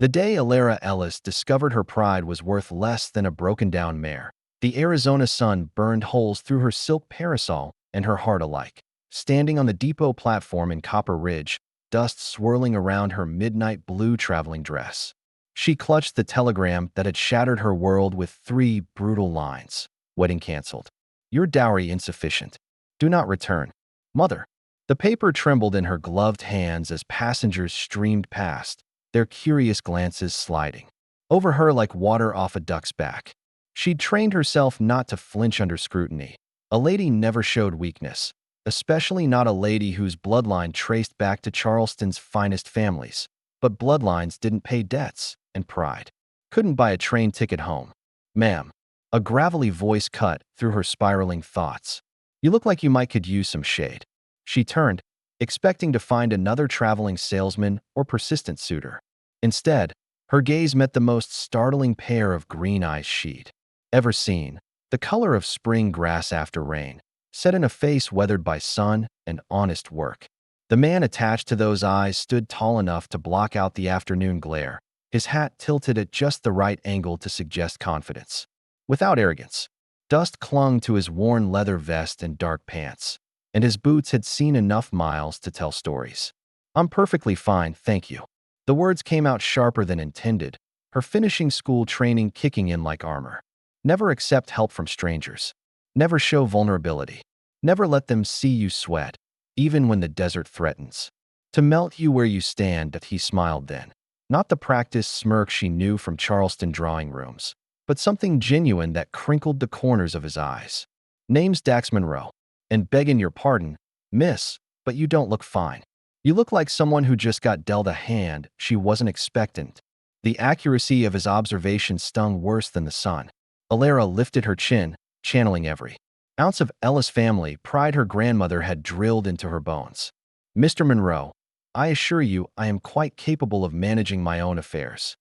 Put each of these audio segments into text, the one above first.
The day Alara Ellis discovered her pride was worth less than a broken-down mare, the Arizona sun burned holes through her silk parasol and her heart alike. Standing on the depot platform in Copper Ridge, dust swirling around her midnight blue traveling dress. She clutched the telegram that had shattered her world with 3 brutal lines. Wedding canceled. Your dowry insufficient. Do not return. Mother. The paper trembled in her gloved hands as passengers streamed past, their curious glances sliding over her like water off a duck's back. She'd trained herself not to flinch under scrutiny. A lady never showed weakness, especially not a lady whose bloodline traced back to Charleston's finest families. But bloodlines didn't pay debts, and pride couldn't buy a train ticket home. Ma'am. A gravelly voice cut through her spiraling thoughts. You look like you might could use some shade. She turned, expecting to find another traveling salesman or persistent suitor. Instead, her gaze met the most startling pair of green eyes she'd ever seen, the color of spring grass after rain, set in a face weathered by sun and honest work. The man attached to those eyes stood tall enough to block out the afternoon glare, his hat tilted at just the right angle to suggest confidence. Without arrogance, dust clung to his worn leather vest and dark pants, and his boots had seen enough miles to tell stories. I'm perfectly fine, thank you. The words came out sharper than intended, her finishing school training kicking in like armor. Never accept help from strangers. Never show vulnerability. Never let them see you sweat, even when the desert threatens to melt you where you stand. He smiled then. Not the practiced smirk she knew from Charleston drawing rooms, but something genuine that crinkled the corners of his eyes. Name's Dax Monroe, and begging your pardon, miss, but you don't look fine. You look like someone who just got dealt a hand she wasn't expectant. The accuracy of his observation stung worse than the sun. Alara lifted her chin, channeling every ounce of Ellis family pride her grandmother had drilled into her bones. Mr. Monroe, I assure you I am quite capable of managing my own affairs.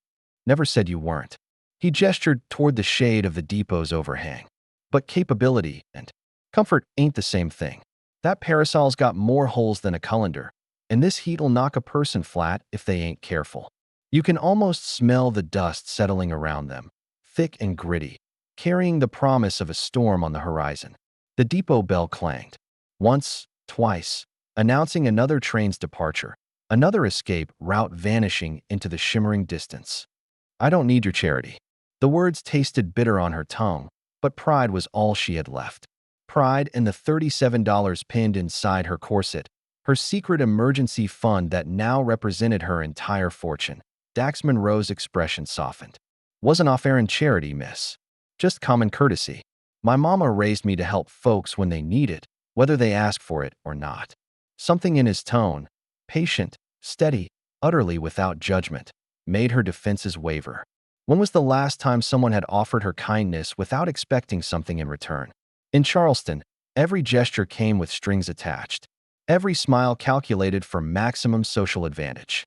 Never said you weren't. He gestured toward the shade of the depot's overhang. But capability and comfort ain't the same thing. That parasol's got more holes than a colander, and this heat'll knock a person flat if they ain't careful. You can almost smell the dust settling around them, thick and gritty, carrying the promise of a storm on the horizon. The depot bell clanged. Once, twice, announcing another train's departure, another escape route vanishing into the shimmering distance. I don't need your charity. The words tasted bitter on her tongue, but pride was all she had left. Pride and the $37 pinned inside her corset, her secret emergency fund that now represented her entire fortune. Dax Monroe's expression softened. Wasn't off-errand charity, miss. Just common courtesy. My mama raised me to help folks when they need it, whether they ask for it or not. Something in his tone, patient, steady, utterly without judgment, made her defenses waver. When was the last time someone had offered her kindness without expecting something in return? In Charleston, every gesture came with strings attached, every smile calculated for maximum social advantage.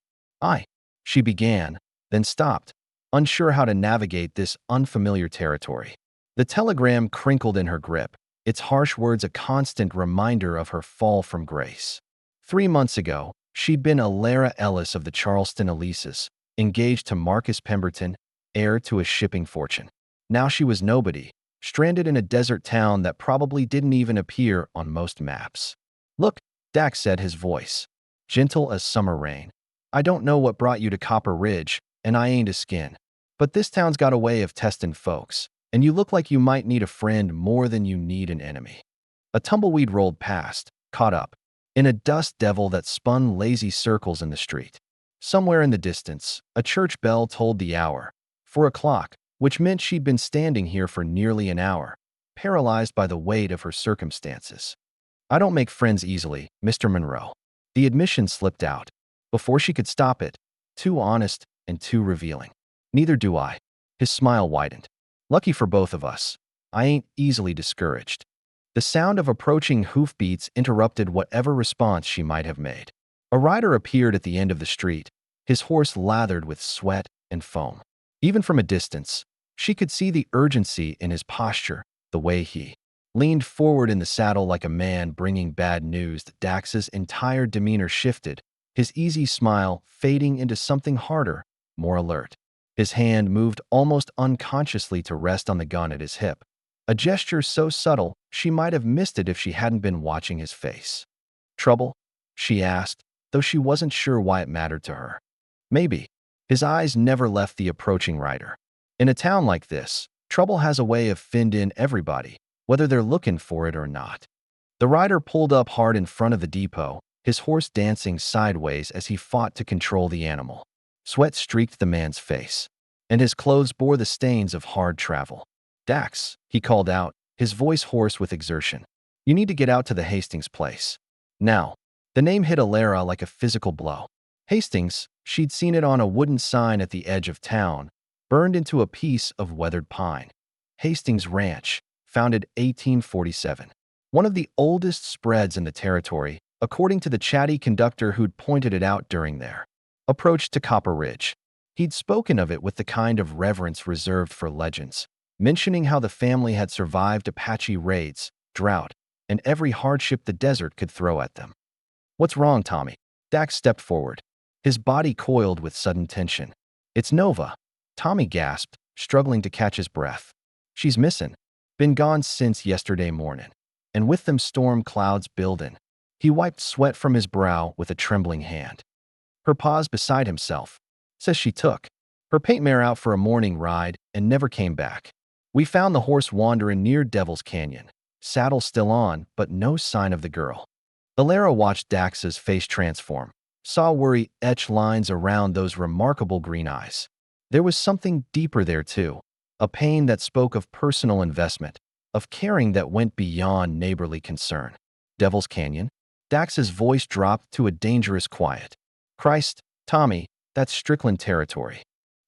She began, then stopped, unsure how to navigate this unfamiliar territory. The telegram crinkled in her grip, its harsh words a constant reminder of her fall from grace. 3 months ago, she'd been Alara Ellis of the Charleston Elises, engaged to Marcus Pemberton, heir to a shipping fortune. Now she was nobody, stranded in a desert town that probably didn't even appear on most maps. Look, Dax said, his voice gentle as summer rain. I don't know what brought you to Copper Ridge, and I ain't a skin. But this town's got a way of testing folks, and you look like you might need a friend more than you need an enemy. A tumbleweed rolled past, caught up in a dust devil that spun lazy circles in the street. Somewhere in the distance, a church bell tolled the hour, 4 o'clock, which meant she'd been standing here for nearly an hour, paralyzed by the weight of her circumstances. I don't make friends easily, Mr. Monroe. The admission slipped out. Before she could stop it, too honest and too revealing. Neither do I. His smile widened. Lucky for both of us. I ain't easily discouraged. The sound of approaching hoofbeats interrupted whatever response she might have made. A rider appeared at the end of the street, his horse lathered with sweat and foam. Even from a distance, she could see the urgency in his posture, the way he leaned forward in the saddle like a man bringing bad news. Dax's entire demeanor shifted, his easy smile fading into something harder, more alert. His hand moved almost unconsciously to rest on the gun at his hip, a gesture so subtle she might have missed it if she hadn't been watching his face. "Trouble?" she asked, though she wasn't sure why it mattered to her. Maybe. His eyes never left the approaching rider. In a town like this, trouble has a way of finned in everybody, whether they're looking for it or not. The rider pulled up hard in front of the depot, his horse dancing sideways as he fought to control the animal. Sweat streaked the man's face, and his clothes bore the stains of hard travel. "Dax," he called out, his voice hoarse with exertion. "You need to get out to the Hastings place. Now." The name hit Alara like a physical blow. Hastings, she'd seen it on a wooden sign at the edge of town, burned into a piece of weathered pine. Hastings Ranch, founded 1847. One of the oldest spreads in the territory, according to the chatty conductor who'd pointed it out during their approach to Copper Ridge. He'd spoken of it with the kind of reverence reserved for legends, mentioning how the family had survived Apache raids, drought, and every hardship the desert could throw at them. "What's wrong, Tommy?" Dax stepped forward, his body coiled with sudden tension. "It's Nova," Tommy gasped, struggling to catch his breath. "She's missing. Been gone since yesterday morning." And with them storm clouds building. He wiped sweat from his brow with a trembling hand. Her paws beside himself. "Says she took her paint mare out for a morning ride and never came back. We found the horse wandering near Devil's Canyon. Saddle still on, but no sign of the girl." Alara watched Dax's face transform, saw worry etch lines around those remarkable green eyes. There was something deeper there too, a pain that spoke of personal investment, of caring that went beyond neighborly concern. "Devil's Canyon?" Dax's voice dropped to a dangerous quiet. "Christ, Tommy, that's Strickland territory."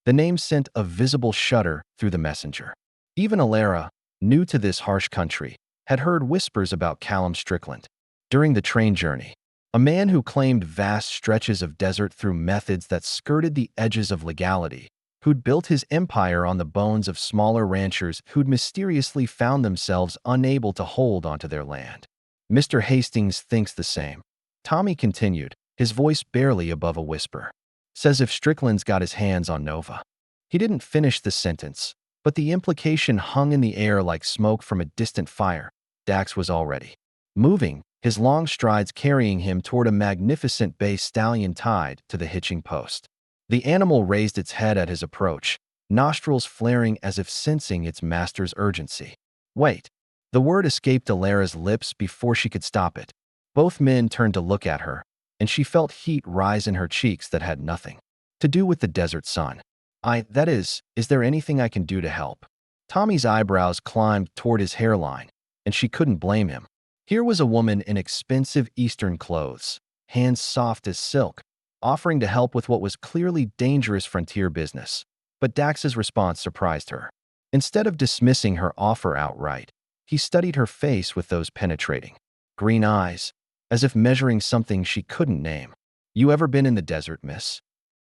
The name sent a visible shudder through the messenger. Even Alara, new to this harsh country, had heard whispers about Callum Strickland. During the train journey, a man who claimed vast stretches of desert through methods that skirted the edges of legality, who'd built his empire on the bones of smaller ranchers who'd mysteriously found themselves unable to hold onto their land. "Mr. Hastings thinks the same," Tommy continued, his voice barely above a whisper. "Says if Strickland's got his hands on Nova." He didn't finish the sentence, but the implication hung in the air like smoke from a distant fire. Dax was already moving, his long strides carrying him toward a magnificent bay stallion tied to the hitching post. The animal raised its head at his approach, nostrils flaring as if sensing its master's urgency. "Wait." The word escaped Alara's lips before she could stop it. Both men turned to look at her, and she felt heat rise in her cheeks that had nothing to do with the desert sun. That is there anything I can do to help?" Tommy's eyebrows climbed toward his hairline, and she couldn't blame him. Here was a woman in expensive Eastern clothes, hands soft as silk, offering to help with what was clearly dangerous frontier business. But Dax's response surprised her. Instead of dismissing her offer outright, he studied her face with those penetrating green eyes, as if measuring something she couldn't name. "You ever been in the desert, miss?"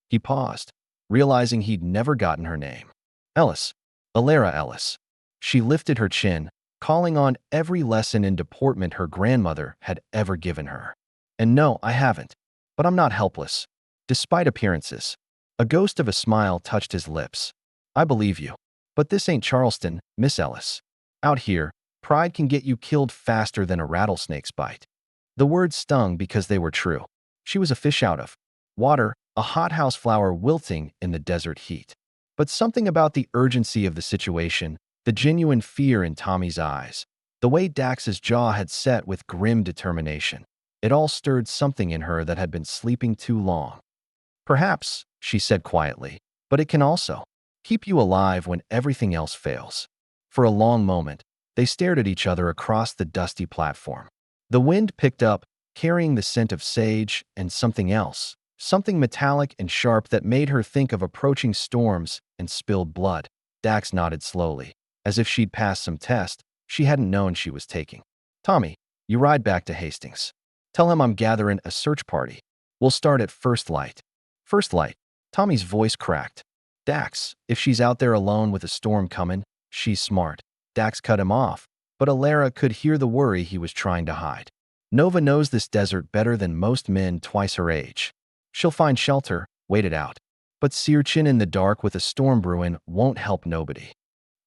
He paused, realizing he'd never gotten her name. "Ellis. Alara Ellis." She lifted her chin, calling on every lesson in deportment her grandmother had ever given her. "And no, I haven't. But I'm not helpless. Despite appearances." A ghost of a smile touched his lips. "I believe you. But this ain't Charleston, Miss Ellis. Out here, pride can get you killed faster than a rattlesnake's bite." The words stung because they were true. She was a fish out of water, a hothouse flower wilting in the desert heat. But something about the urgency of the situation, the genuine fear in Tommy's eyes, the way Dax's jaw had set with grim determination, it all stirred something in her that had been sleeping too long. "Perhaps," she said quietly, "but it can also keep you alive when everything else fails." For a long moment, they stared at each other across the dusty platform. The wind picked up, carrying the scent of sage and something else, something metallic and sharp that made her think of approaching storms and spilled blood. Dax nodded slowly, as if she'd passed some test she hadn't known she was taking. "Tommy, you ride back to Hastings. Tell him I'm gathering a search party. We'll start at first light." "First light?" Tommy's voice cracked. "Dax, if she's out there alone with a storm coming, she's smart." Dax cut him off, but Alara could hear the worry he was trying to hide. "Nova knows this desert better than most men twice her age. She'll find shelter, wait it out." But searching in the dark with a storm brewing won't help nobody.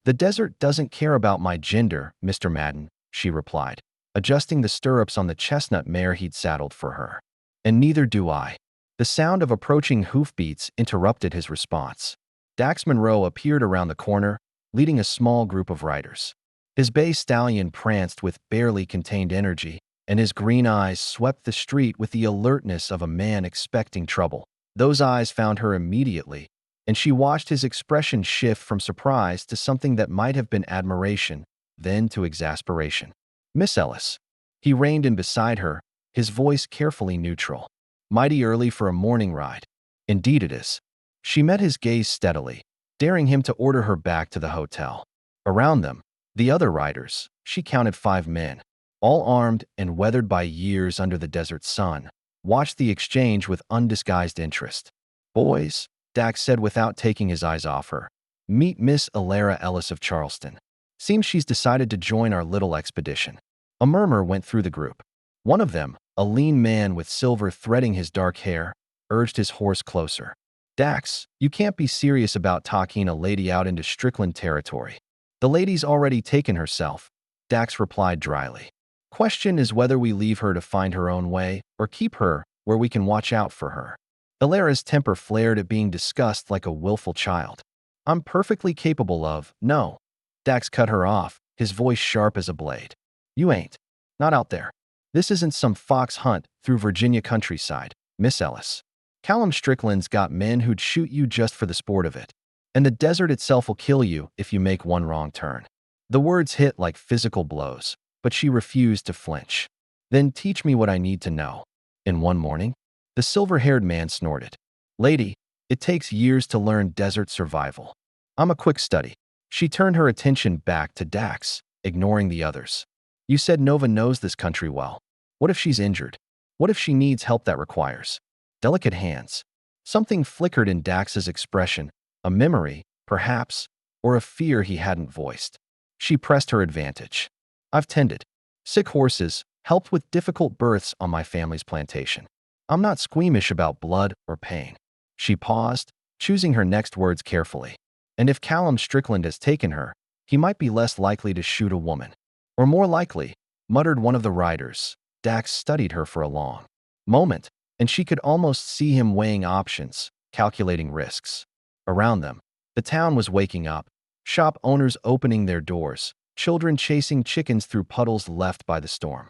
The desert doesn't care about my gender, Mr. Madden, she replied, adjusting the stirrups on the chestnut mare he'd saddled for her. And neither do I. The sound of approaching hoofbeats interrupted his response. Dax Monroe appeared around the corner, leading a small group of riders. His bay stallion pranced with barely contained energy, and his green eyes swept the street with the alertness of a man expecting trouble. Those eyes found her immediately, and she watched his expression shift from surprise to something that might have been admiration, then to exasperation. Miss Ellis. He reined in beside her, his voice carefully neutral. Mighty early for a morning ride. Indeed it is. She met his gaze steadily, daring him to order her back to the hotel. Around them, the other riders, she counted 5 men, all armed and weathered by years under the desert sun, watched the exchange with undisguised interest. Boys, Dax said without taking his eyes off her. Meet Miss Alara Ellis of Charleston. Seems she's decided to join our little expedition. A murmur went through the group. One of them, a lean man with silver threading his dark hair, urged his horse closer. Dax, you can't be serious about talking a lady out into Strickland territory. The lady's already taken herself, Dax replied dryly. Question is whether we leave her to find her own way or keep her where we can watch out for her. Alara's temper flared at being discussed like a willful child. I'm perfectly capable of, no. Dax cut her off, his voice sharp as a blade. You ain't. Not out there. This isn't some fox hunt through Virginia countryside, Miss Ellis. Callum Strickland's got men who'd shoot you just for the sport of it. And the desert itself will kill you if you make one wrong turn. The words hit like physical blows, but she refused to flinch. Then teach me what I need to know. In one morning, the silver-haired man snorted. Lady, it takes years to learn desert survival. I'm a quick study. She turned her attention back to Dax, ignoring the others. You said Nova knows this country well. What if she's injured? What if she needs help that requires delicate hands? Something flickered in Dax's expression, a memory, perhaps, or a fear he hadn't voiced. She pressed her advantage. I've tended sick horses, helped with difficult births on my family's plantation. I'm not squeamish about blood or pain. She paused, choosing her next words carefully. And if Callum Strickland has taken her, he might be less likely to shoot a woman. Or more likely, muttered one of the riders. Dax studied her for a long moment, and she could almost see him weighing options, calculating risks. Around them, the town was waking up, shop owners opening their doors, children chasing chickens through puddles left by the storm.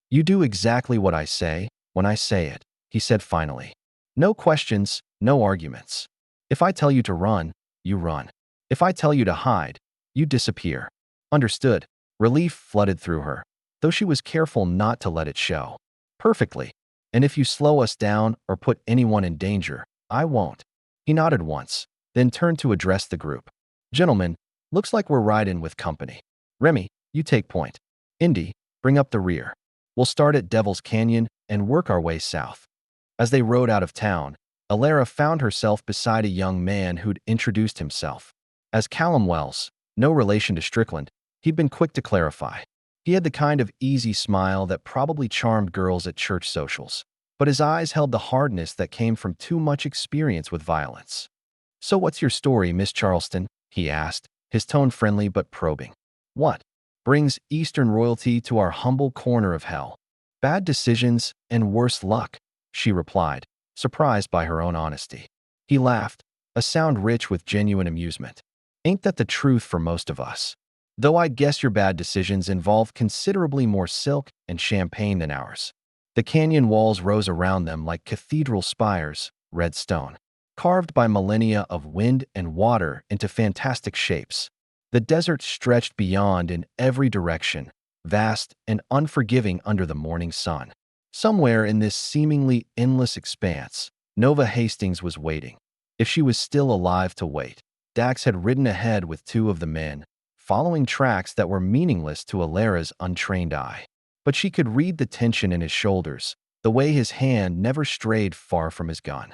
You do exactly what I say when I say it, he said finally. No questions, no arguments. If I tell you to run, you run. If I tell you to hide, you disappear. Understood. Relief flooded through her, though she was careful not to let it show. Perfectly. And if you slow us down or put anyone in danger, I won't. He nodded once, then turned to address the group. Gentlemen, looks like we're riding with company. Remy, you take point. Indy, bring up the rear. We'll start at Devil's Canyon and work our way south. As they rode out of town, Alara found herself beside a young man who'd introduced himself as Callum Wells, no relation to Strickland. He'd been quick to clarify. He had the kind of easy smile that probably charmed girls at church socials, but his eyes held the hardness that came from too much experience with violence. So what's your story, Miss Charleston? He asked, his tone friendly but probing. What brings Eastern royalty to our humble corner of hell? Bad decisions and worse luck, she replied, surprised by her own honesty. He laughed, a sound rich with genuine amusement. Ain't that the truth for most of us? Though I guess your bad decisions involve considerably more silk and champagne than ours. The canyon walls rose around them like cathedral spires, red stone, carved by millennia of wind and water into fantastic shapes. The desert stretched beyond in every direction, vast and unforgiving under the morning sun. Somewhere in this seemingly endless expanse, Nova Hastings was waiting. If she was still alive to wait. Dax had ridden ahead with 2 of the men, following tracks that were meaningless to Alara's untrained eye. But she could read the tension in his shoulders, the way his hand never strayed far from his gun.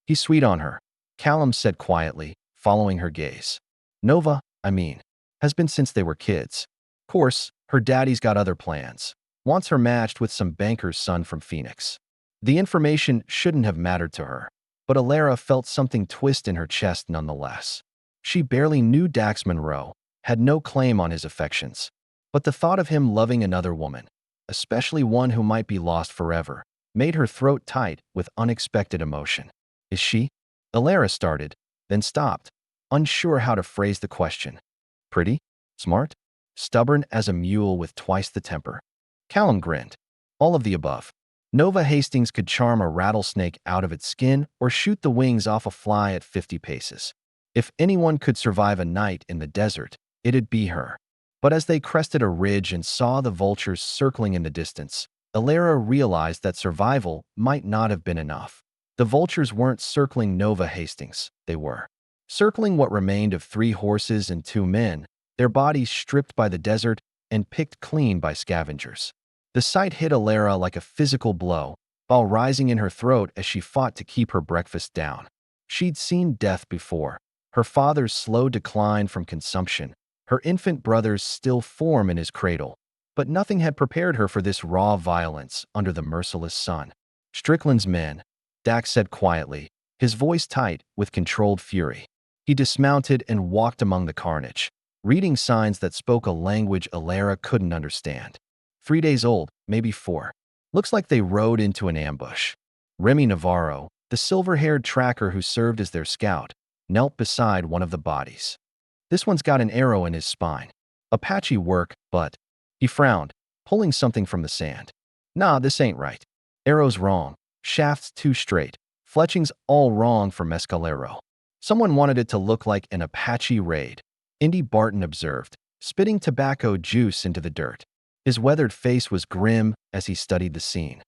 He's sweet on her, Callum said quietly, following her gaze. Nova, has been since they were kids. Course, her daddy's got other plans. Wants her matched with some banker's son from Phoenix. The information shouldn't have mattered to her. but Alara felt something twist in her chest nonetheless. She barely knew Dax Monroe, had no claim on his affections. But the thought of him loving another woman, especially one who might be lost forever, made her throat tight with unexpected emotion. Is she? Alara started, then stopped, unsure how to phrase the question. Pretty? Smart? Stubborn as a mule with twice the temper? Callum grinned. All of the above. Nova Hastings could charm a rattlesnake out of its skin or shoot the wings off a fly at 50 paces. If anyone could survive a night in the desert, it'd be her. But as they crested a ridge and saw the vultures circling in the distance, Alara realized that survival might not have been enough. The vultures weren't circling Nova Hastings, they were circling what remained of 3 horses and 2 men, their bodies stripped by the desert and picked clean by scavengers. The sight hit Alara like a physical blow, while rising in her throat as she fought to keep her breakfast down. She'd seen death before, her father's slow decline from consumption, her infant brother's still form in his cradle, but nothing had prepared her for this raw violence under the merciless sun. Strickland's men, Dax said quietly, his voice tight with controlled fury. He dismounted and walked among the carnage, reading signs that spoke a language Alara couldn't understand. 3 days old, maybe 4. Looks like they rode into an ambush. Remy Navarro, the silver-haired tracker who served as their scout, knelt beside one of the bodies. This one's got an arrow in his spine. Apache work, but... He frowned, pulling something from the sand. Nah, this ain't right. Arrow's wrong. Shaft's too straight. Fletching's all wrong for Mescalero. Someone wanted it to look like an Apache raid, Indy Barton observed, spitting tobacco juice into the dirt. His weathered face was grim as he studied the scene.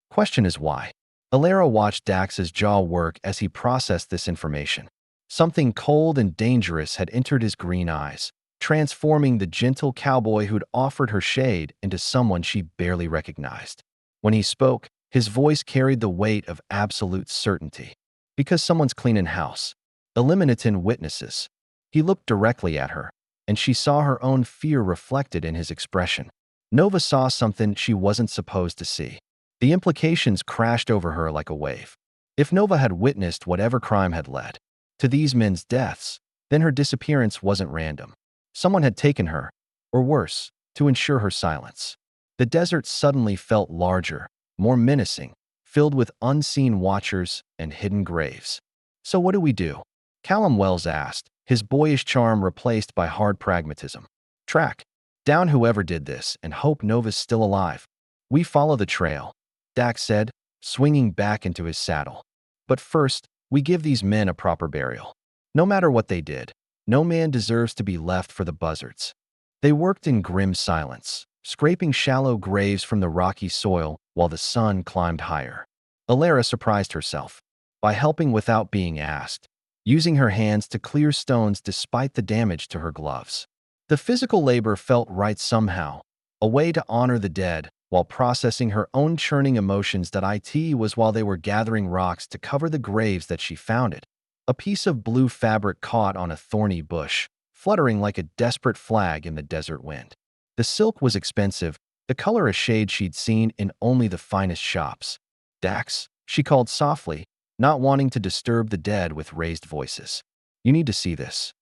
Question is why? Alara watched Dax's jaw work as he processed this information. Something cold and dangerous had entered his green eyes, transforming the gentle cowboy who'd offered her shade into someone she barely recognized. When he spoke, his voice carried the weight of absolute certainty. Because someone's cleaning house. Eliminatin witnesses. He looked directly at her, and she saw her own fear reflected in his expression. Nova saw something she wasn't supposed to see. The implications crashed over her like a wave. If Nova had witnessed whatever crime had led to these men's deaths, then her disappearance wasn't random. Someone had taken her, or worse, to ensure her silence. The desert suddenly felt larger, more menacing, filled with unseen watchers and hidden graves. So what do we do? Callum Wells asked, his boyish charm replaced by hard pragmatism. Track down whoever did this and hope Nova's still alive. We follow the trail, Dax said, swinging back into his saddle. But first, we give these men a proper burial. No matter what they did, no man deserves to be left for the buzzards. They worked in grim silence, scraping shallow graves from the rocky soil while the sun climbed higher. Alara surprised herself by helping without being asked, using her hands to clear stones despite the damage to her gloves. The physical labor felt right somehow, a way to honor the dead while processing her own churning emotions. That it was while they were gathering rocks to cover the graves that she found it. A piece of blue fabric caught on a thorny bush, fluttering like a desperate flag in the desert wind. The silk was expensive, the color a shade she'd seen in only the finest shops. Dax, she called softly, not wanting to disturb the dead with raised voices. You need to see this.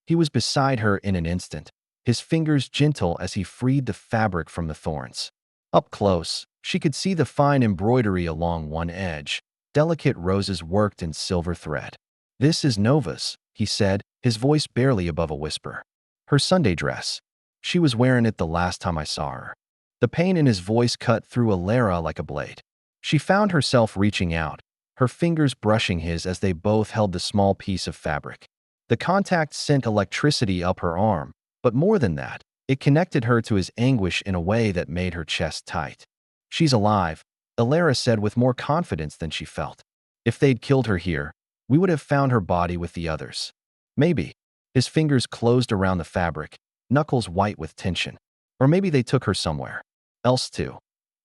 He was beside her in an instant, his fingers gentle as he freed the fabric from the thorns. Up close, she could see the fine embroidery along one edge, delicate roses worked in silver thread. This is Nova's, he said, his voice barely above a whisper. Her Sunday dress. She was wearing it the last time I saw her. The pain in his voice cut through Alara like a blade. She found herself reaching out, her fingers brushing his as they both held the small piece of fabric. The contact sent electricity up her arm, but more than that, it connected her to his anguish in a way that made her chest tight. She's alive, Alara said with more confidence than she felt. If they'd killed her here, we would have found her body with the others. Maybe. His fingers closed around the fabric, knuckles white with tension. Or maybe they took her somewhere else too.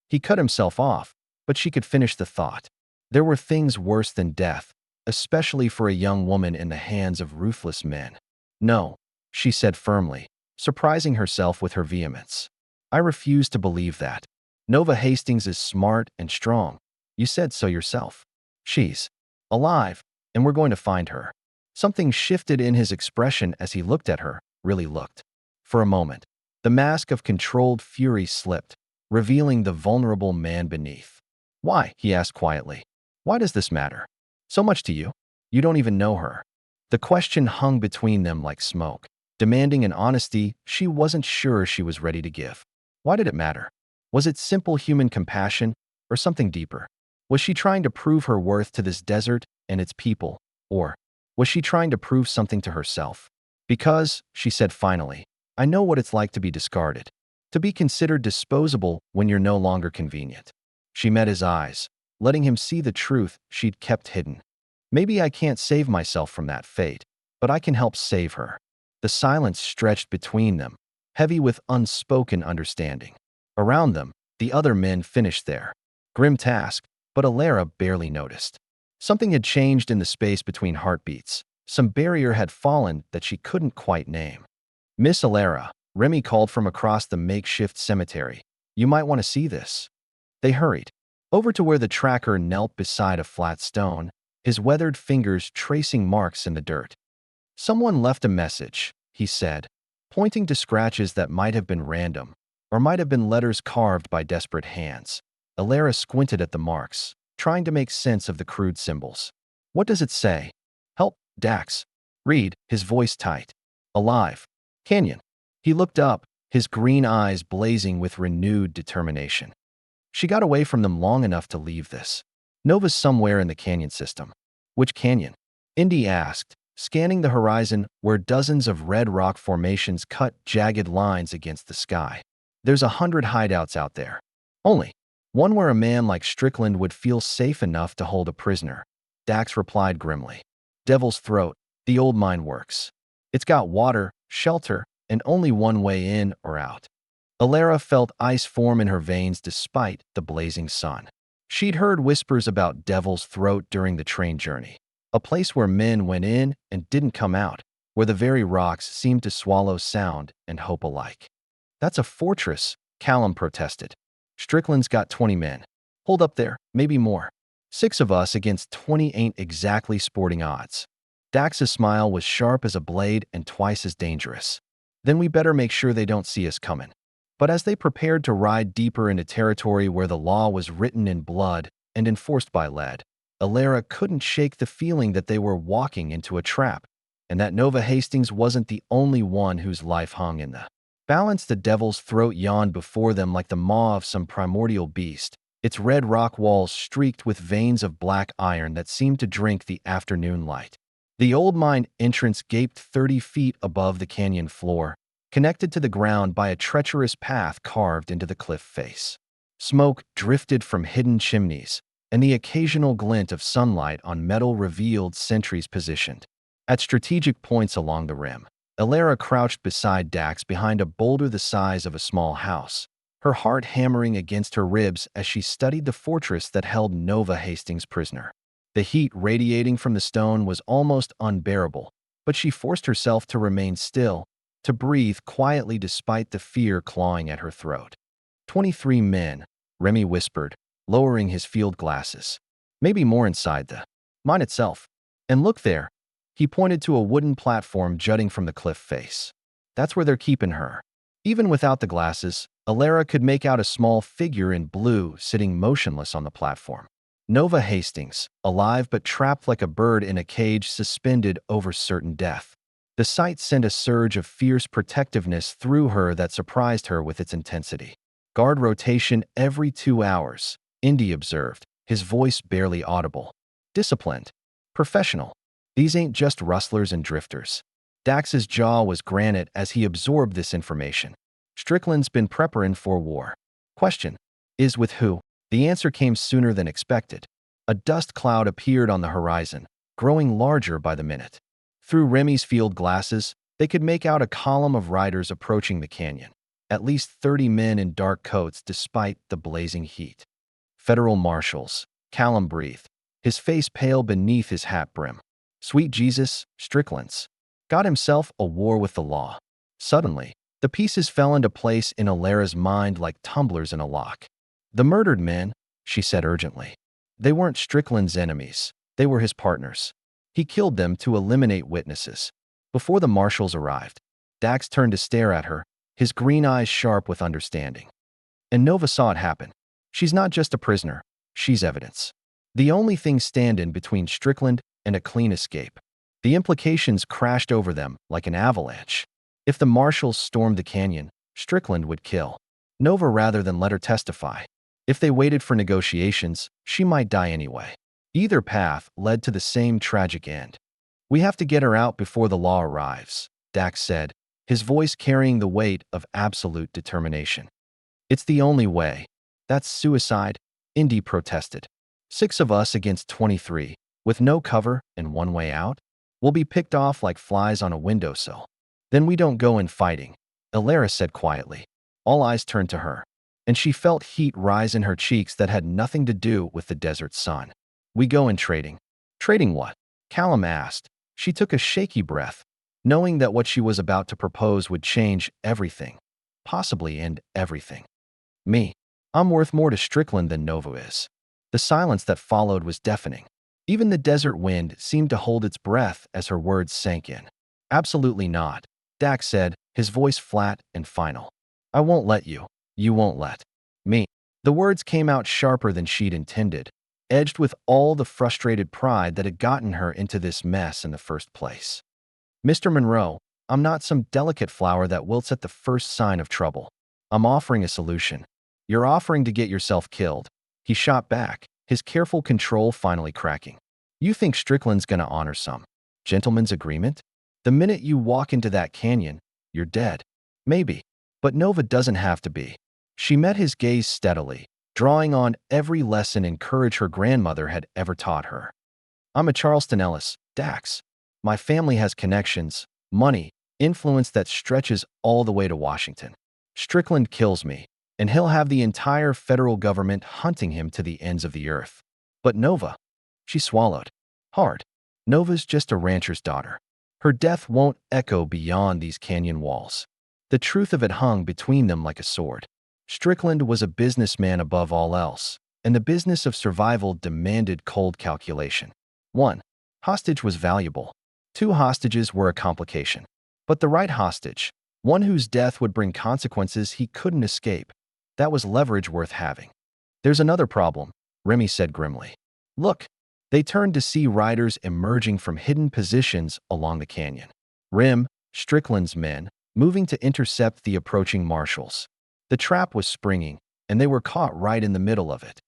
He cut himself off, but she could finish the thought. There were things worse than death, especially for a young woman in the hands of ruthless men. No, she said firmly, surprising herself with her vehemence. I refuse to believe that. Nova Hastings is smart and strong. You said so yourself. She's alive, and we're going to find her. Something shifted in his expression as he looked at her, really looked. For a moment, the mask of controlled fury slipped, revealing the vulnerable man beneath. Why? He asked quietly. Why does this matter? So much to you? You don't even know her. The question hung between them like smoke, demanding an honesty she wasn't sure she was ready to give. Why did it matter? Was it simple human compassion or something deeper? Was she trying to prove her worth to this desert and its people, or was she trying to prove something to herself? Because, she said finally, I know what it's like to be discarded, to be considered disposable when you're no longer convenient. She met his eyes, letting him see the truth she'd kept hidden. Maybe I can't save myself from that fate, but I can help save her. The silence stretched between them, heavy with unspoken understanding. Around them, the other men finished their grim task, but Alara barely noticed. Something had changed in the space between heartbeats. Some barrier had fallen that she couldn't quite name. Miss Alara, Remy called from across the makeshift cemetery. You might want to see this. They hurried over to where the tracker knelt beside a flat stone, his weathered fingers tracing marks in the dirt. Someone left a message, he said, pointing to scratches that might have been random, or might have been letters carved by desperate hands. Alara squinted at the marks, trying to make sense of the crude symbols. What does it say? Help, Dax. Read, his voice tight. Alive. Canyon. He looked up, his green eyes blazing with renewed determination. She got away from them long enough to leave this. Nova's somewhere in the canyon system. Which canyon? Indy asked, scanning the horizon where dozens of red rock formations cut jagged lines against the sky. There's 100 hideouts out there. Only one where a man like Strickland would feel safe enough to hold a prisoner. Dax replied grimly. Devil's Throat, the old mine works. It's got water, shelter, and only one way in or out. Alara felt ice form in her veins despite the blazing sun. She'd heard whispers about Devil's Throat during the train journey, a place where men went in and didn't come out, where the very rocks seemed to swallow sound and hope alike. That's a fortress, Callum protested. Strickland's got 20 men. Hold up there, maybe more. 6 of us against 20 ain't exactly sporting odds. Dax's smile was sharp as a blade and twice as dangerous. Then we better make sure they don't see us coming. But as they prepared to ride deeper into territory where the law was written in blood and enforced by lead, Alara couldn't shake the feeling that they were walking into a trap, and that Nova Hastings wasn't the only one whose life hung in the balance. The Devil's Throat yawned before them like the maw of some primordial beast, its red rock walls streaked with veins of black iron that seemed to drink the afternoon light. The old mine entrance gaped 30 feet above the canyon floor, connected to the ground by a treacherous path carved into the cliff face. Smoke drifted from hidden chimneys, and the occasional glint of sunlight on metal revealed sentries positioned at strategic points along the rim. Alara crouched beside Dax behind a boulder the size of a small house, her heart hammering against her ribs as she studied the fortress that held Nova Hastings prisoner. The heat radiating from the stone was almost unbearable, but she forced herself to remain still, to breathe quietly despite the fear clawing at her throat. 23 men, Remy whispered, lowering his field glasses. Maybe more inside the mine itself. And look there. He pointed to a wooden platform jutting from the cliff face. That's where they're keeping her. Even without the glasses, Alara could make out a small figure in blue sitting motionless on the platform. Nova Hastings, alive but trapped like a bird in a cage suspended over certain death. The sight sent a surge of fierce protectiveness through her that surprised her with its intensity. Guard rotation every 2 hours, Indy observed, his voice barely audible. Disciplined. Professional. These ain't just rustlers and drifters. Dax's jaw was granite as he absorbed this information. Strickland's been preparing for war. Question. Is with who? The answer came sooner than expected. A dust cloud appeared on the horizon, growing larger by the minute. Through Remy's field glasses, they could make out a column of riders approaching the canyon. At least 30 men in dark coats despite the blazing heat. Federal marshals, Callum breathed, his face pale beneath his hat brim. Sweet Jesus, Strickland's got himself a war with the law. Suddenly, the pieces fell into place in Alara's mind like tumblers in a lock. The murdered men, she said urgently. They weren't Strickland's enemies. They were his partners. He killed them to eliminate witnesses. Before the marshals arrived, Dax turned to stare at her, his green eyes sharp with understanding. And Nova saw it happen. She's not just a prisoner, she's evidence. The only thing standing between Strickland and a clean escape. The implications crashed over them like an avalanche. If the marshals stormed the canyon, Strickland would kill Nova rather than let her testify. If they waited for negotiations, she might die anyway. Either path led to the same tragic end. We have to get her out before the law arrives, Dax said, his voice carrying the weight of absolute determination. It's the only way. That's suicide, Indy protested. 6 of us against 23, with no cover and one way out? We'll be picked off like flies on a windowsill. Then we don't go in fighting, Alara said quietly. All eyes turned to her, and she felt heat rise in her cheeks that had nothing to do with the desert sun. We go in trading. Trading what? Callum asked. She took a shaky breath, knowing that what she was about to propose would change everything, possibly end everything. Me. I'm worth more to Strickland than Nova is. The silence that followed was deafening. Even the desert wind seemed to hold its breath as her words sank in. Absolutely not, Dax said, his voice flat and final. I won't let you. You won't let me. The words came out sharper than she'd intended, edged with all the frustrated pride that had gotten her into this mess in the first place. Mr. Monroe, I'm not some delicate flower that wilts at the first sign of trouble. I'm offering a solution. You're offering to get yourself killed. He shot back, his careful control finally cracking. You think Strickland's gonna honor some gentleman's agreement? The minute you walk into that canyon, you're dead. Maybe. But Nova doesn't have to be. She met his gaze steadily, drawing on every lesson and courage her grandmother had ever taught her. I'm a Charleston Ellis, Dax. My family has connections, money, influence that stretches all the way to Washington. Strickland kills me, and he'll have the entire federal government hunting him to the ends of the earth. But Nova, she swallowed hard. Nova's just a rancher's daughter. Her death won't echo beyond these canyon walls. The truth of it hung between them like a sword. Strickland was a businessman above all else, and the business of survival demanded cold calculation. 1. Hostage was valuable. 2 hostages were a complication. But the right hostage, one whose death would bring consequences he couldn't escape, that was leverage worth having. There's another problem, Remy said grimly. Look. They turned to see riders emerging from hidden positions along the canyon. Rim, Strickland's men, moving to intercept the approaching marshals. The trap was springing, and they were caught right in the middle of it.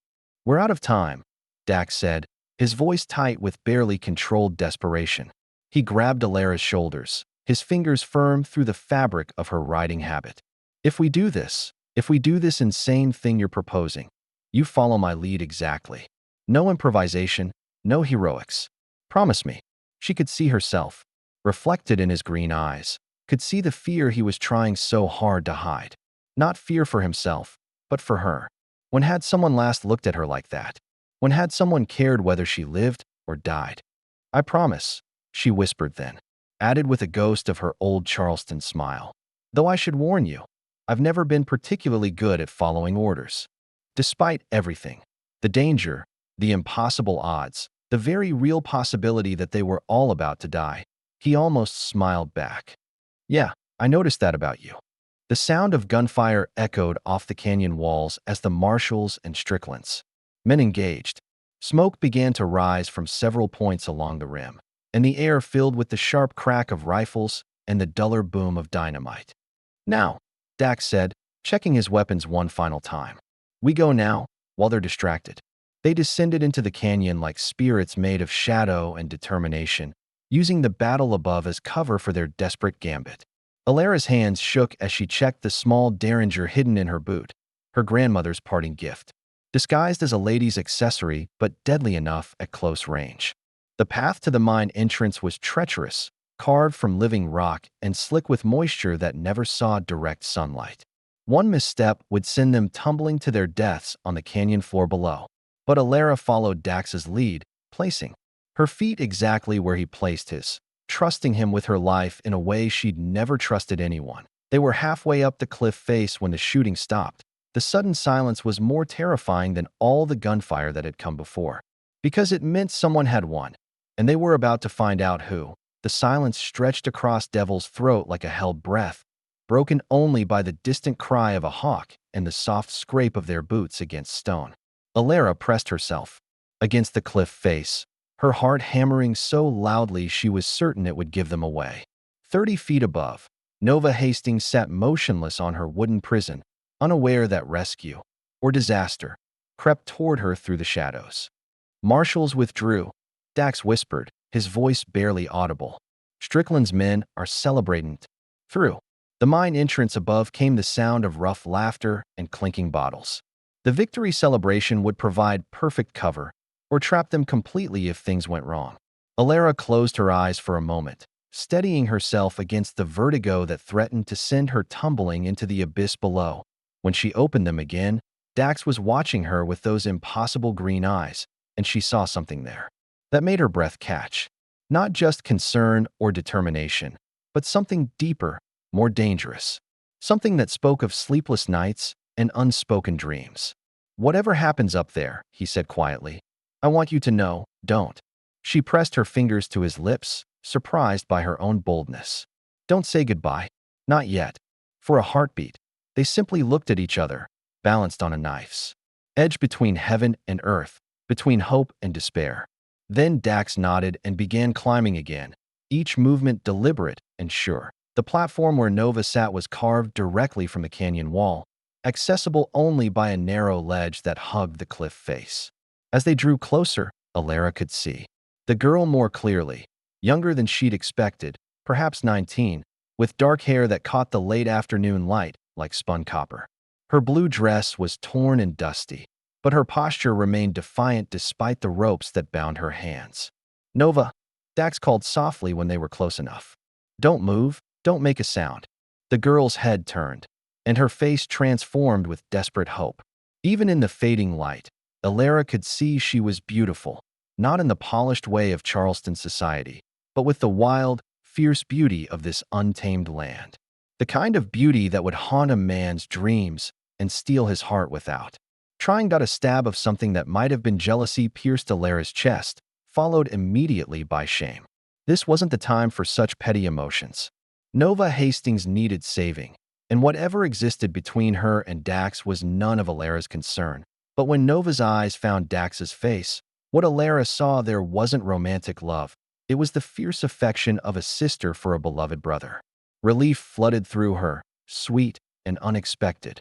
We're out of time, Dax said, his voice tight with barely controlled desperation. He grabbed Alara's shoulders, his fingers firm through the fabric of her riding habit. If we do this insane thing you're proposing, you follow my lead exactly. No improvisation, no heroics. Promise me. She could see herself, reflected in his green eyes, could see the fear he was trying so hard to hide. Not fear for himself, but for her. When had someone last looked at her like that? When had someone cared whether she lived or died? I promise, she whispered then, added with a ghost of her old Charleston smile. Though I should warn you, I've never been particularly good at following orders. Despite everything, the danger, the impossible odds, the very real possibility that they were all about to die, he almost smiled back. Yeah, I noticed that about you. The sound of gunfire echoed off the canyon walls as the marshals and Stricklands men engaged. Smoke began to rise from several points along the rim, and the air filled with the sharp crack of rifles and the duller boom of dynamite. Now, Dax said, checking his weapons one final time. We go now, while they're distracted. They descended into the canyon like spirits made of shadow and determination, using the battle above as cover for their desperate gambit. Alara's hands shook as she checked the small derringer hidden in her boot, her grandmother's parting gift. Disguised as a lady's accessory, but deadly enough at close range. The path to the mine entrance was treacherous, carved from living rock and slick with moisture that never saw direct sunlight. One misstep would send them tumbling to their deaths on the canyon floor below. But Alara followed Dax's lead, placing her feet exactly where he placed his, trusting him with her life in a way she'd never trusted anyone. They were halfway up the cliff face when the shooting stopped. The sudden silence was more terrifying than all the gunfire that had come before. Because it meant someone had won, and they were about to find out who. The silence stretched across Devil's throat like a held breath, broken only by the distant cry of a hawk and the soft scrape of their boots against stone. Alara pressed herself against the cliff face, her heart hammering so loudly she was certain it would give them away. 30 feet above, Nova Hastings sat motionless on her wooden prison, unaware that rescue, or disaster, crept toward her through the shadows. Marshals withdrew. Dax whispered, his voice barely audible. Strickland's men are celebrating. Through the mine entrance above came the sound of rough laughter and clinking bottles. The victory celebration would provide perfect cover, or trap them completely if things went wrong. Alara closed her eyes for a moment, steadying herself against the vertigo that threatened to send her tumbling into the abyss below. When she opened them again, Dax was watching her with those impossible green eyes, and she saw something there that made her breath catch. Not just concern or determination, but something deeper, more dangerous. Something that spoke of sleepless nights and unspoken dreams. "Whatever happens up there," he said quietly, "I want you to know, don't." She pressed her fingers to his lips, surprised by her own boldness. "Don't say goodbye. Not yet." For a heartbeat, they simply looked at each other, balanced on a knife's edge between heaven and earth, between hope and despair. Then Dax nodded and began climbing again, each movement deliberate and sure. The platform where Nova sat was carved directly from the canyon wall, accessible only by a narrow ledge that hugged the cliff face. As they drew closer, Alara could see the girl more clearly, younger than she'd expected, perhaps 19, with dark hair that caught the late afternoon light like spun copper. Her blue dress was torn and dusty, but her posture remained defiant despite the ropes that bound her hands. "Nova," Dax called softly when they were close enough. "Don't move, don't make a sound." The girl's head turned, and her face transformed with desperate hope. Even in the fading light, Alara could see she was beautiful, not in the polished way of Charleston society, but with the wild, fierce beauty of this untamed land. The kind of beauty that would haunt a man's dreams and steal his heart without trying. A stab of something that might have been jealousy pierced Alara's chest, followed immediately by shame. This wasn't the time for such petty emotions. Nova Hastings needed saving, and whatever existed between her and Dax was none of Alara's concern. But when Nova's eyes found Dax's face, what Alara saw there wasn't romantic love. It was the fierce affection of a sister for a beloved brother. Relief flooded through her, sweet and unexpected.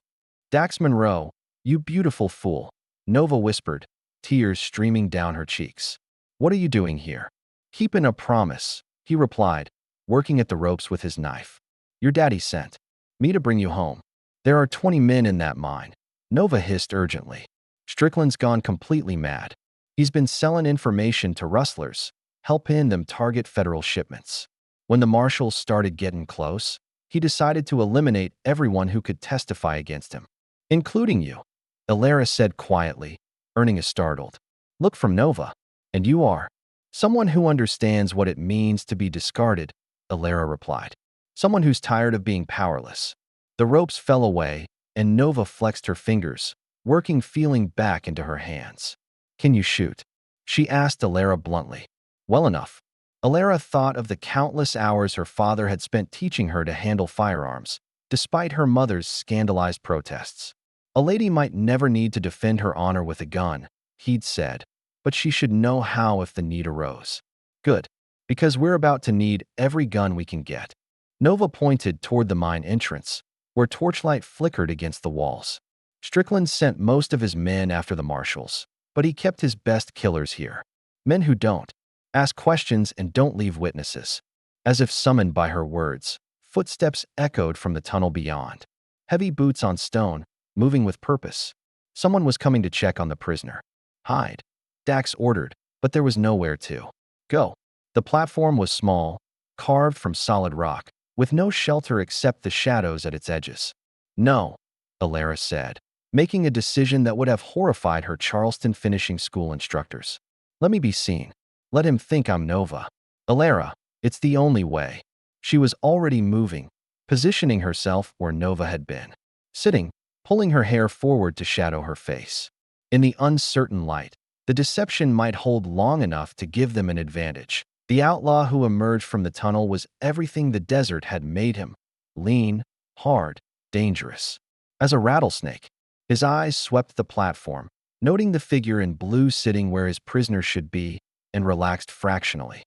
"Dax Monroe, you beautiful fool," Nova whispered, tears streaming down her cheeks. "What are you doing here?" "Keeping a promise," he replied, working at the ropes with his knife. "Your daddy sent me to bring you home. There are 20 men in that mine," Nova hissed urgently. "Strickland's gone completely mad. He's been selling information to rustlers, helping them target federal shipments. When the marshals started getting close, he decided to eliminate everyone who could testify against him, including you," Alara said quietly, earning a startled look from Nova. "And you are someone who understands what it means to be discarded," Alara replied. "Someone who's tired of being powerless." The ropes fell away, and Nova flexed her fingers, working feeling back into her hands. "Can you shoot?" she asked Alara bluntly. "Well enough." Alara thought of the countless hours her father had spent teaching her to handle firearms, despite her mother's scandalized protests. "A lady might never need to defend her honor with a gun," he'd said, "but she should know how if the need arose." "Good, because we're about to need every gun we can get." Nova pointed toward the mine entrance, where torchlight flickered against the walls. "Strickland sent most of his men after the marshals, but he kept his best killers here. Men who don't ask questions and don't leave witnesses." As if summoned by her words, footsteps echoed from the tunnel beyond. Heavy boots on stone, moving with purpose. Someone was coming to check on the prisoner. "Hide," Dax ordered, but there was nowhere to go. The platform was small, carved from solid rock, with no shelter except the shadows at its edges. "No," Alara said, making a decision that would have horrified her Charleston finishing school instructors. "Let me be seen. Let him think I'm Nova. Alara, it's the only way." She was already moving, positioning herself where Nova had been, sitting, pulling her hair forward to shadow her face. In the uncertain light, The deception might hold long enough to give them an advantage. The outlaw who emerged from the tunnel was everything the desert had made him: lean, hard, dangerous. As a rattlesnake, his eyes swept the platform, noting the figure in blue sitting where his prisoner should be, and relaxed fractionally.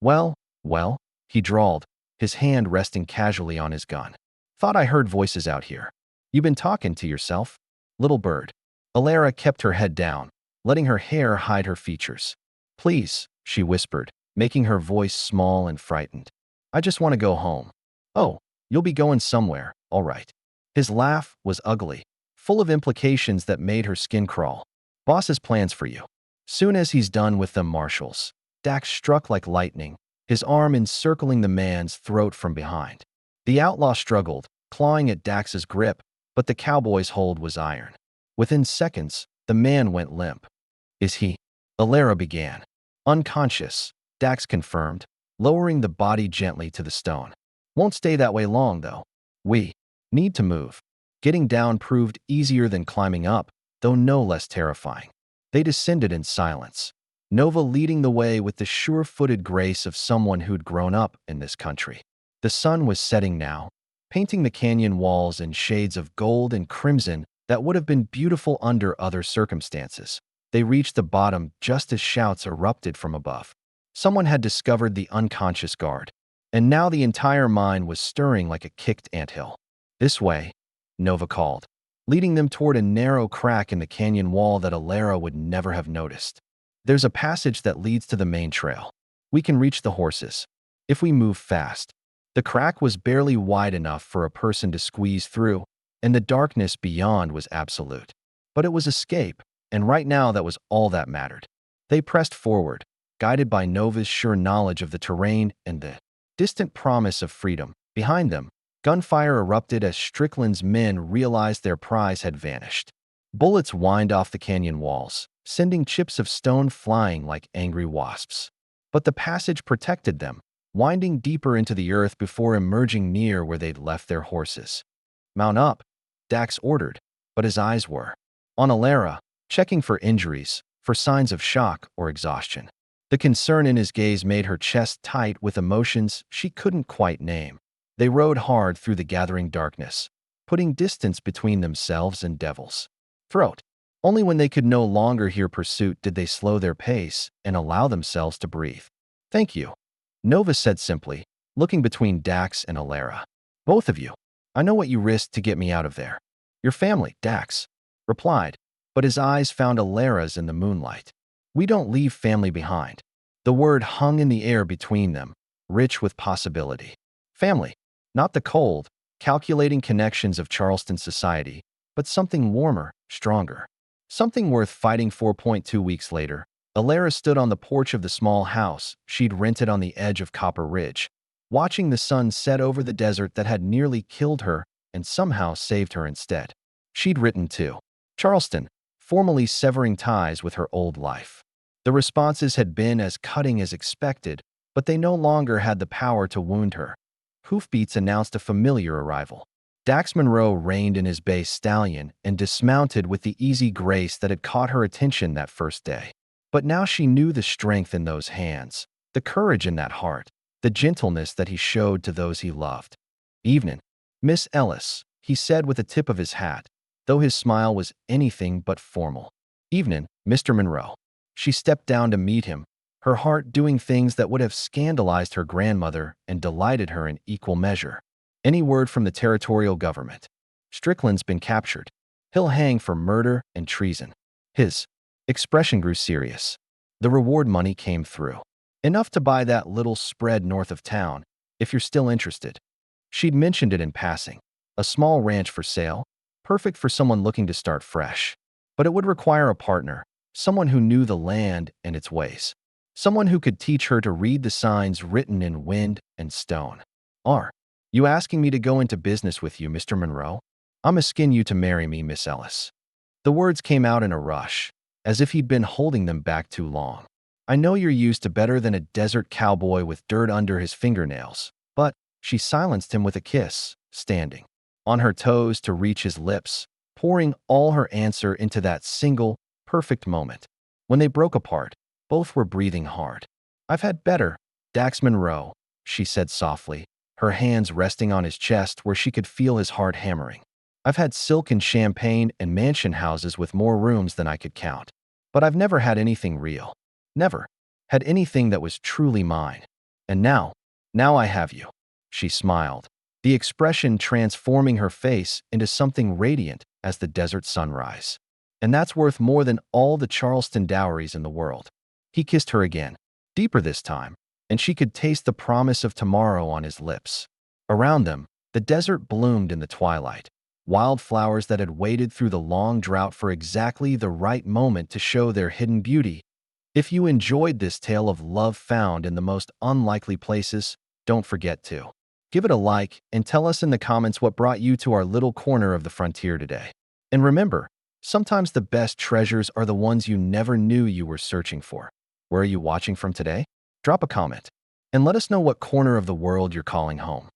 Well, well, he drawled, his hand resting casually on his gun. Thought I heard voices out here. You been talking to yourself? Little bird. Alara kept her head down, letting her hair hide her features. Please, she whispered, making her voice small and frightened. I just want to go home. Oh, you'll be going somewhere, all right. His laugh was ugly, full of implications that made her skin crawl. Boss has plans for you. Soon as he's done with them marshals, Dax struck like lightning, his arm encircling the man's throat from behind. The outlaw struggled, clawing at Dax's grip, but the cowboy's hold was iron. Within seconds, the man went limp. Is he? Alara began. Unconscious, Dax confirmed, lowering the body gently to the stone. Won't stay that way long, though. We need to move. Getting down proved easier than climbing up, though no less terrifying. They descended in silence, Nova leading the way with the sure-footed grace of someone who'd grown up in this country. The sun was setting now, painting the canyon walls in shades of gold and crimson that would have been beautiful under other circumstances. They reached the bottom just as shouts erupted from above. Someone had discovered the unconscious guard, and now the entire mine was stirring like a kicked anthill. This way, Nova called, leading them toward a narrow crack in the canyon wall that Alara would never have noticed. There's a passage that leads to the main trail. We can reach the horses, if we move fast. The crack was barely wide enough for a person to squeeze through, and the darkness beyond was absolute. But it was escape, and right now that was all that mattered. They pressed forward, guided by Nova's sure knowledge of the terrain and the distant promise of freedom. Behind them, gunfire erupted as Strickland's men realized their prize had vanished. Bullets whined off the canyon walls, sending chips of stone flying like angry wasps. But the passage protected them, winding deeper into the earth before emerging near where they'd left their horses. Mount up, Dax ordered, but his eyes were on Alara, checking for injuries, for signs of shock or exhaustion. The concern in his gaze made her chest tight with emotions she couldn't quite name. They rode hard through the gathering darkness, putting distance between themselves and Devil's Throat. Only when they could no longer hear pursuit did they slow their pace and allow themselves to breathe. Thank you, Nova said simply, looking between Dax and Alara. Both of you. I know what you risked to get me out of there. Your family, Dax replied, but his eyes found Alara's in the moonlight. We don't leave family behind. The word hung in the air between them, rich with possibility. Family, not the cold, calculating connections of Charleston society, but something warmer, stronger. Something worth fighting for. 2 weeks later, Alara stood on the porch of the small house she'd rented on the edge of Copper Ridge, watching the sun set over the desert that had nearly killed her and somehow saved her instead. She'd written to Charleston, formally severing ties with her old life. The responses had been as cutting as expected, but they no longer had the power to wound her. Hoofbeats announced a familiar arrival. Dax Monroe reined in his bay stallion and dismounted with the easy grace that had caught her attention that first day. But now she knew the strength in those hands, the courage in that heart, the gentleness that he showed to those he loved. Evening, Miss Ellis, he said with a tip of his hat, though his smile was anything but formal. Evening, Mr. Monroe. She stepped down to meet him, her heart doing things that would have scandalized her grandmother and delighted her in equal measure. Any word from the territorial government? Strickland's been captured. He'll hang for murder and treason. His expression grew serious. The reward money came through. Enough to buy that little spread north of town, if you're still interested. She'd mentioned it in passing. A small ranch for sale, perfect for someone looking to start fresh. But it would require a partner, someone who knew the land and its ways. Someone who could teach her to read the signs written in wind and stone. Are you asking me to go into business with you, Mr. Monroe? I'm asking you to marry me, Miss Ellis. The words came out in a rush, as if he'd been holding them back too long. I know you're used to better than a desert cowboy with dirt under his fingernails, but she silenced him with a kiss, standing on her toes to reach his lips, pouring all her answer into that single, perfect moment. When they broke apart, both were breathing hard. "I've had better, Dax Monroe," she said softly, her hands resting on his chest where she could feel his heart hammering. "I've had silk and champagne and mansion houses with more rooms than I could count. But I've never had anything real. Never had anything that was truly mine. And now I have you." She smiled, the expression transforming her face into something radiant as the desert sunrise. "And that's worth more than all the Charleston dowries in the world." He kissed her again, deeper this time, and she could taste the promise of tomorrow on his lips. Around them, the desert bloomed in the twilight, wildflowers that had waited through the long drought for exactly the right moment to show their hidden beauty. If you enjoyed this tale of love found in the most unlikely places, don't forget to give it a like and tell us in the comments what brought you to our little corner of the frontier today. And remember, sometimes the best treasures are the ones you never knew you were searching for. Where are you watching from today? Drop a comment and let us know what corner of the world you're calling home.